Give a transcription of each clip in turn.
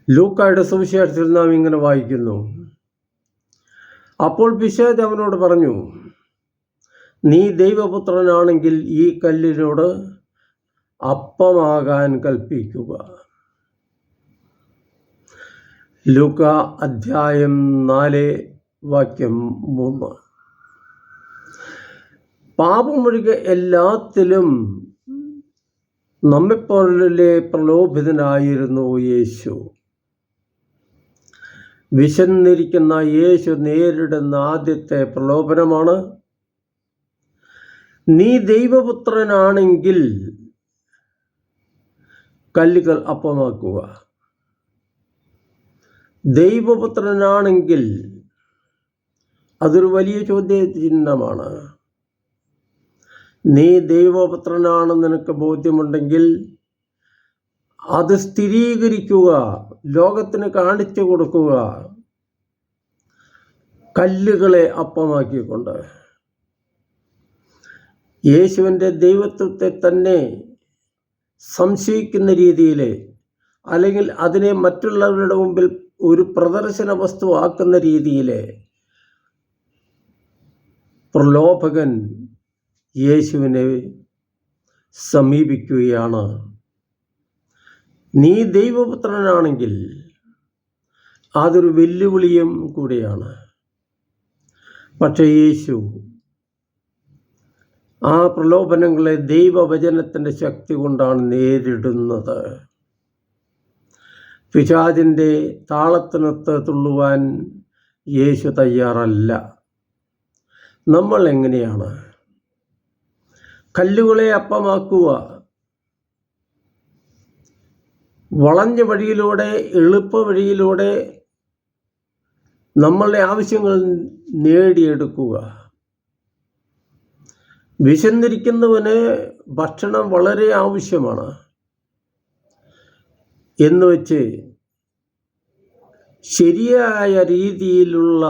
ലൂക്കായുടെ സുവിശേഷത്തിൽ നാം ഇങ്ങനെ വായിക്കുന്നു. അപ്പോൾ പിശാച് അവനോട് പറഞ്ഞു, നീ ദൈവപുത്രനാണെങ്കിൽ ഈ കല്ലിനോട് അപ്പമാകാൻ കൽപ്പിക്കുക. ലൂക്ക അധ്യായം 4 വാക്യം 3. പാപമൊഴികെ എല്ലാത്തിലും നമ്മെപ്പോലെ പ്രലോഭിതനായിരുന്നു യേശു. വിശന്നിരിക്കുന്ന യേശു നേരിടുന്ന ആദ്യത്തെ പ്രലോഭനമാണ്, നീ ദൈവപുത്രനാണെങ്കിൽ കല്ലുകൾ അപ്പമാക്കുക. ദൈവപുത്രനാണെങ്കിൽ അതൊരു വലിയ ചോദ്യചിഹ്നമാണ്. നീ ദൈവപുത്രനാണെന്ന് നിനക്ക് ബോധ്യമുണ്ടെങ്കിൽ അത് സ്ഥിരീകരിക്കുക, ലോകത്തിന് കാണിച്ചു കൊടുക്കുക, കല്ലുകളെ അപ്പമാക്കിക്കൊണ്ട്. യേശുവിൻ്റെ ദൈവത്വത്തെ തന്നെ സംശയിക്കുന്ന രീതിയിൽ, അല്ലെങ്കിൽ അതിനെ മറ്റുള്ളവരുടെ മുമ്പിൽ ഒരു പ്രദർശന വസ്തുവാക്കുന്ന രീതിയിൽ പ്രലോഭകൻ യേശുവിനെ സമീപിക്കുകയാണ്. നീ ദൈവപുത്രനാണെങ്കിൽ അതൊരു വെല്ലുവിളിയും കൂടിയാണ്. പക്ഷേ യേശു ആ പ്രലോഭനങ്ങളെ ദൈവവചനത്തിൻ്റെ ശക്തി കൊണ്ടാണ് നേരിടുന്നത്. പിശാചിൻ്റെ താളത്തിനൊത്ത് തുള്ളുവാൻ യേശു തയ്യാറല്ല. നമ്മൾ എങ്ങനെയാണ്? കല്ലുകളെ അപ്പമാക്കുക, വളഞ്ഞ വഴിയിലൂടെ, എളുപ്പ വഴിയിലൂടെ നമ്മളുടെ ആവശ്യങ്ങൾ നേടിയെടുക്കുക. വിശന്നിരിക്കുന്നവന് ഭക്ഷണം വളരെ ആവശ്യമാണ് എന്ന് വെച്ച് ശരിയായ രീതിയിലുള്ള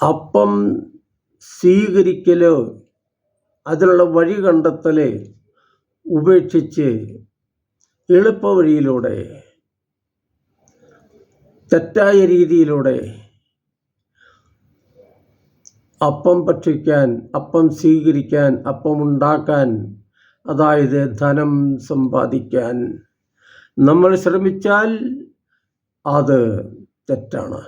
അപ്പം സ്വീകരിക്കലോ അതിനുള്ള വഴി കണ്ടെത്തല് ഉപേക്ഷിച്ച് എളുപ്പ വഴിയിലൂടെ, തെറ്റായ രീതിയിലൂടെ അപ്പം ഭക്ഷിക്കാൻ, അപ്പം സ്വീകരിക്കാൻ, അപ്പം ഉണ്ടാക്കാൻ, അതായത് ധനം സമ്പാദിക്കാൻ നമ്മൾ ശ്രമിച്ചാൽ അത് തെറ്റാണ്.